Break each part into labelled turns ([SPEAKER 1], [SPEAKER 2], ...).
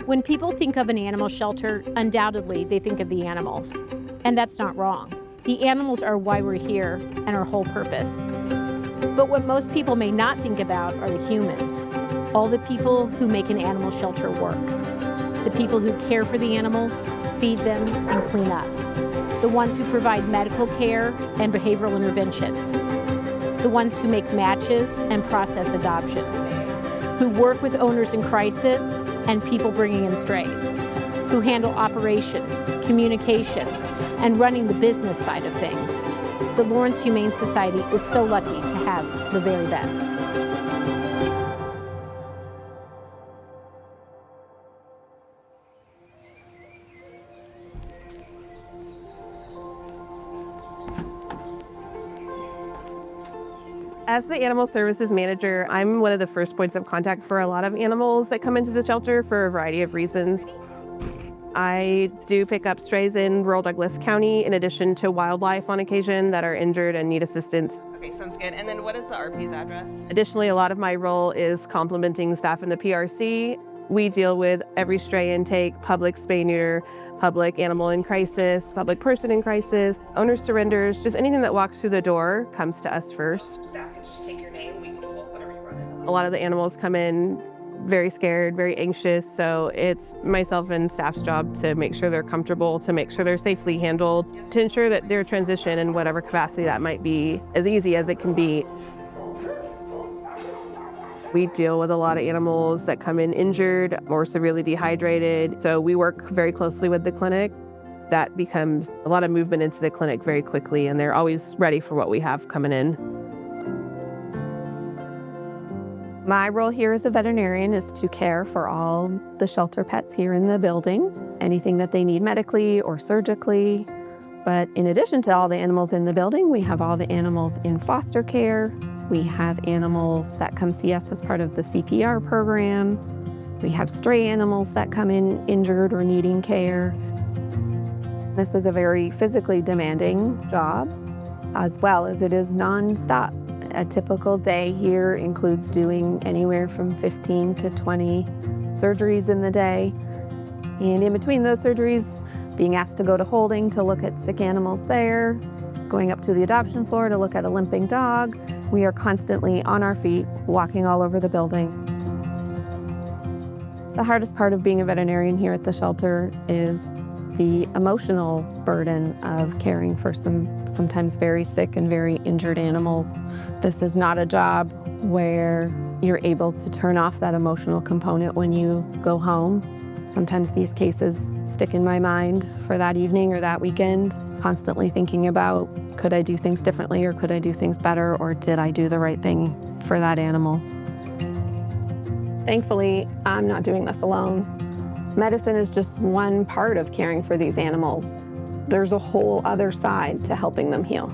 [SPEAKER 1] When people think of an animal shelter, undoubtedly they think of the animals. And that's not wrong. The animals are why we're here and our whole purpose. But what most people may not think about are the humans. All the people who make an animal shelter work. The people who care for the animals, feed them, and clean up. The ones who provide medical care and behavioral interventions. The ones who make matches and process adoptions. Who work with owners in crisis and people bringing in strays. Who handle operations, communications, and running the business side of things. The Lawrence Humane Society is so lucky to have the very best.
[SPEAKER 2] As the animal services manager, I'm one of the first points of contact for a lot of animals that come into the shelter for a variety of reasons. I do pick up strays in rural Douglas County in addition to wildlife on occasion that are injured and need assistance.
[SPEAKER 3] Okay, sounds good. And then what is the RP's address?
[SPEAKER 2] Additionally, a lot of my role is complimenting staff in the PRC. We deal with every stray intake, public spay-neuter, public animal in crisis, public person in crisis, owner surrenders, just anything that walks through the door comes to us first.
[SPEAKER 3] Staff can just take your name, we can pull whatever you run in.
[SPEAKER 2] A lot of the animals come in very scared, very anxious, so it's myself and staff's job to make sure they're comfortable, to make sure they're safely handled, to ensure that their transition in whatever capacity that might be as easy as it can be. We deal with a lot of animals that come in injured or severely dehydrated, so we work very closely with the clinic. That becomes a lot of movement into the clinic very quickly, and they're always ready for what we have coming in.
[SPEAKER 4] My role here as a veterinarian is to care for all the shelter pets here in the building, anything that they need medically or surgically. But in addition to all the animals in the building, we have all the animals in foster care. We have animals that come see us as part of the CPR program. We have stray animals that come in injured or needing care. This is a very physically demanding job, as well as it is nonstop. A typical day here includes doing anywhere from 15 to 20 surgeries in the day. And in between those surgeries, being asked to go to holding to look at sick animals there, going up to the adoption floor to look at a limping dog. We are constantly on our feet, walking all over the building. The hardest part of being a veterinarian here at the shelter is the emotional burden of caring for sometimes very sick and very injured animals. This is not a job where you're able to turn off that emotional component when you go home. Sometimes these cases stick in my mind for that evening or that weekend, constantly thinking about, could I do things differently or could I do things better, or did I do the right thing for that animal? Thankfully, I'm not doing this alone. Medicine is just one part of caring for these animals. There's a whole other side to helping them heal.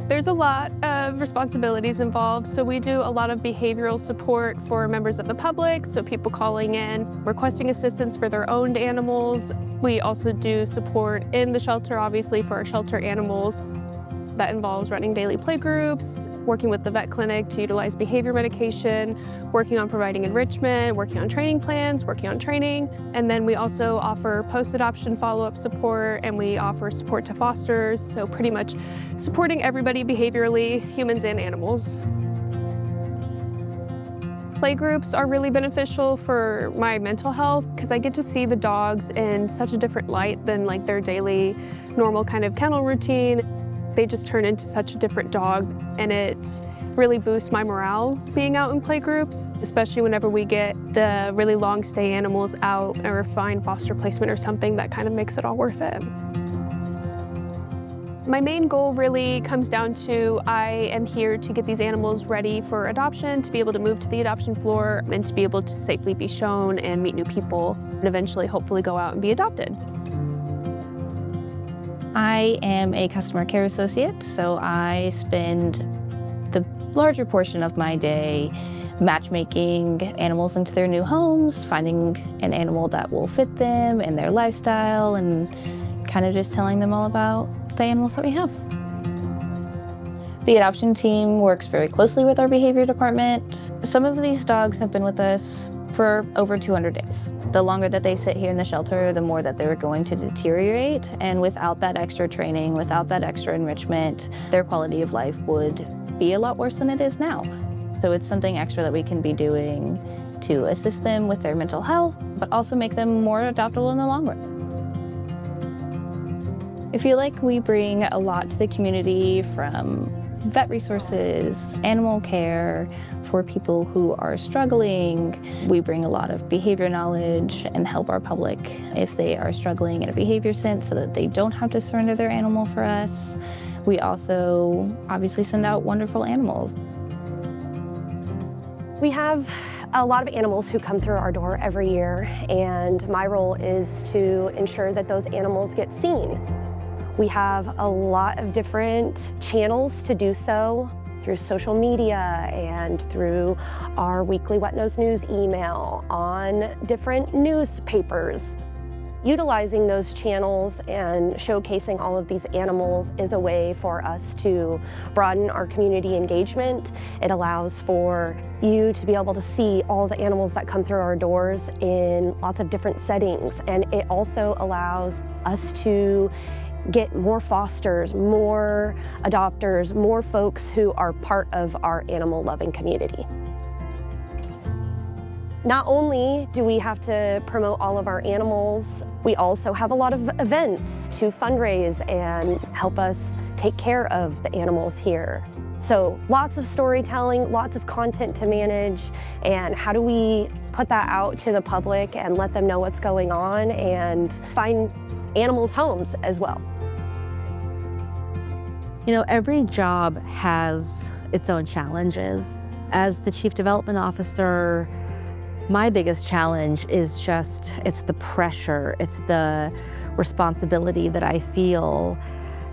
[SPEAKER 5] There's a lot of responsibilities involved, so we do a lot of behavioral support for members of the public, so people calling in, requesting assistance for their owned animals. We also do support in the shelter, obviously, for our shelter animals. That involves running daily play groups, working with the vet clinic to utilize behavior medication, working on providing enrichment, working on training plans, working on training. And then we also offer post-adoption follow-up support, and we offer support to fosters, so pretty much supporting everybody behaviorally, humans and animals. Play groups are really beneficial for my mental health because I get to see the dogs in such a different light than like their daily normal kind of kennel routine. They just turn into such a different dog, and it really boosts my morale being out in play groups, especially whenever we get the really long stay animals out or find foster placement or something that kind of makes it all worth it. My main goal really comes down to I am here to get these animals ready for adoption, to be able to move to the adoption floor, and to be able to safely be shown and meet new people, and eventually hopefully go out and be adopted.
[SPEAKER 6] I am a customer care associate, so I spend the larger portion of my day matchmaking animals into their new homes, finding an animal that will fit them and their lifestyle, and kind of just telling them all about the animals that we have. The adoption team works very closely with our behavior department. Some of these dogs have been with us for over 200 days. The longer that they sit here in the shelter, the more that they're going to deteriorate. And without that extra training, without that extra enrichment, their quality of life would be a lot worse than it is now. So it's something extra that we can be doing to assist them with their mental health, but also make them more adaptable in the long run. I feel like we bring a lot to the community, from vet resources, animal care for people who are struggling. We bring a lot of behavior knowledge and help our public if they are struggling in a behavior sense so that they don't have to surrender their animal for us. We also obviously send out wonderful animals.
[SPEAKER 7] We have a lot of animals who come through our door every year, and my role is to ensure that those animals get seen. We have a lot of different channels to do so, through social media and through our weekly Wet Nose News email, on different newspapers. Utilizing those channels and showcasing all of these animals is a way for us to broaden our community engagement. It allows for you to be able to see all the animals that come through our doors in lots of different settings. And it also allows us to get more fosters, more adopters, more folks who are part of our animal loving community. Not only do we have to promote all of our animals, we also have a lot of events to fundraise and help us take care of the animals here. So lots of storytelling, lots of content to manage, and how do we put that out to the public and let them know what's going on and find animals homes as well.
[SPEAKER 8] You know, every job has its own challenges. As the Chief Development Officer, my biggest challenge is it's the pressure, it's the responsibility that I feel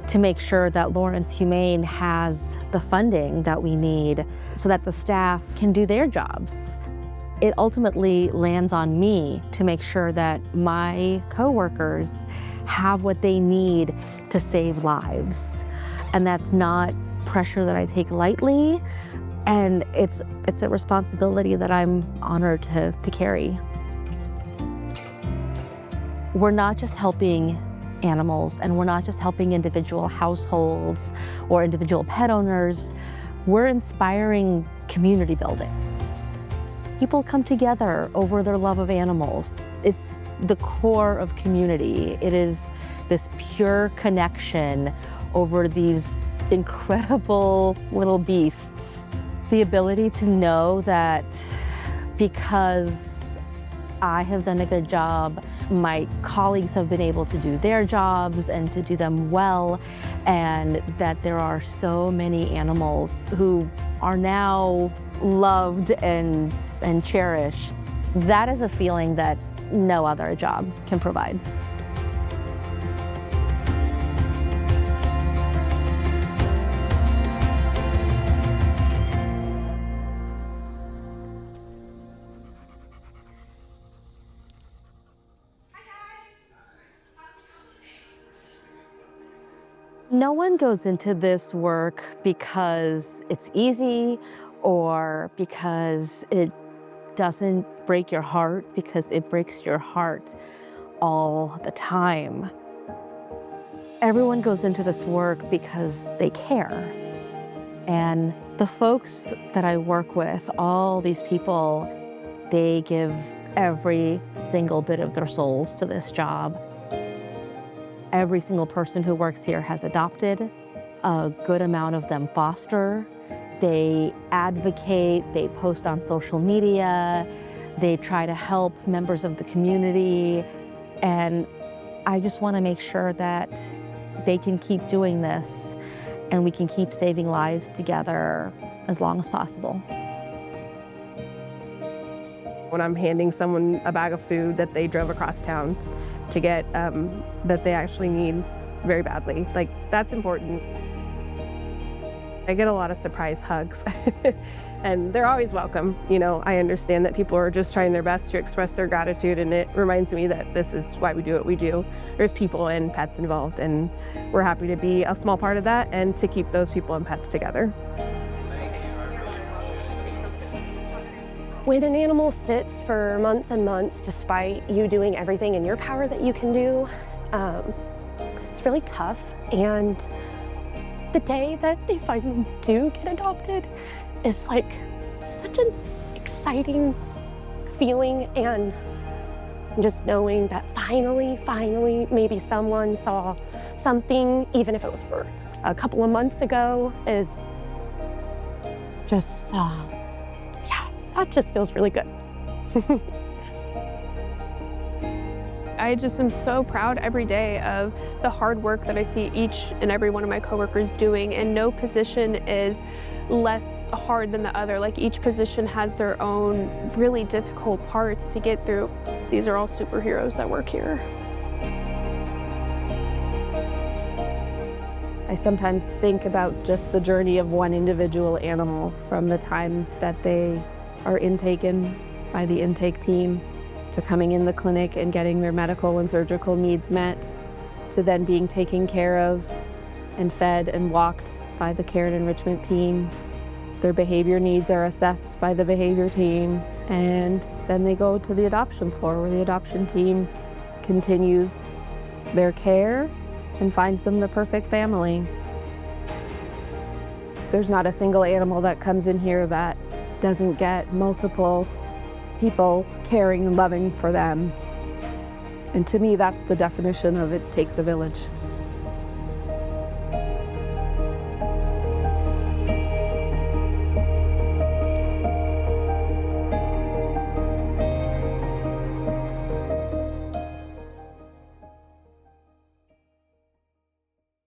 [SPEAKER 8] to make sure that Lawrence Humane has the funding that we need so that the staff can do their jobs. It ultimately lands on me to make sure that my coworkers have what they need to save lives. And that's not pressure that I take lightly. And it's a responsibility that I'm honored to carry. We're not just helping animals, and we're not just helping individual households or individual pet owners. We're inspiring community building. People come together over their love of animals. It's the core of community. It is this pure connection over these incredible little beasts. The ability to know that because I have done a good job, my colleagues have been able to do their jobs and to do them well, and that there are so many animals who are now loved and cherished. That is a feeling that no other job can provide. No one goes into this work because it's easy or because it doesn't break your heart, because it breaks your heart all the time. Everyone goes into this work because they care. And the folks that I work with, all these people, they give every single bit of their souls to this job. Every single person who works here has adopted. A good amount of them foster. They advocate, they post on social media, they try to help members of the community. And I just want to make sure that they can keep doing this and we can keep saving lives together as long as possible.
[SPEAKER 2] When I'm handing someone a bag of food that they drove across town to get, that they actually need very badly, like, that's important. I get a lot of surprise hugs and they're always welcome. You know, I understand that people are just trying their best to express their gratitude, and it reminds me that this is why we do what we do. There's people and pets involved, and we're happy to be a small part of that and to keep those people and pets together.
[SPEAKER 7] When an animal sits for months and months, despite you doing everything in your power that you can do, it's really tough. And the day that they finally do get adopted is like such an exciting feeling, and just knowing that finally, maybe someone saw something, even if it was for a couple of months ago, is just, yeah, that just feels really good.
[SPEAKER 5] I just am so proud every day of the hard work that I see each and every one of my coworkers doing, and no position is less hard than the other. Like, each position has their own really difficult parts to get through. These are all superheroes that work here.
[SPEAKER 4] I sometimes think about just the journey of one individual animal, from the time that they are intaken by the intake team to coming in the clinic and getting their medical and surgical needs met, to then being taken care of and fed and walked by the care and enrichment team. Their behavior needs are assessed by the behavior team, and then they go to the adoption floor, where the adoption team continues their care and finds them the perfect family. There's not a single animal that comes in here that doesn't get multiple people caring and loving for them. And to me, that's the definition of it takes a village.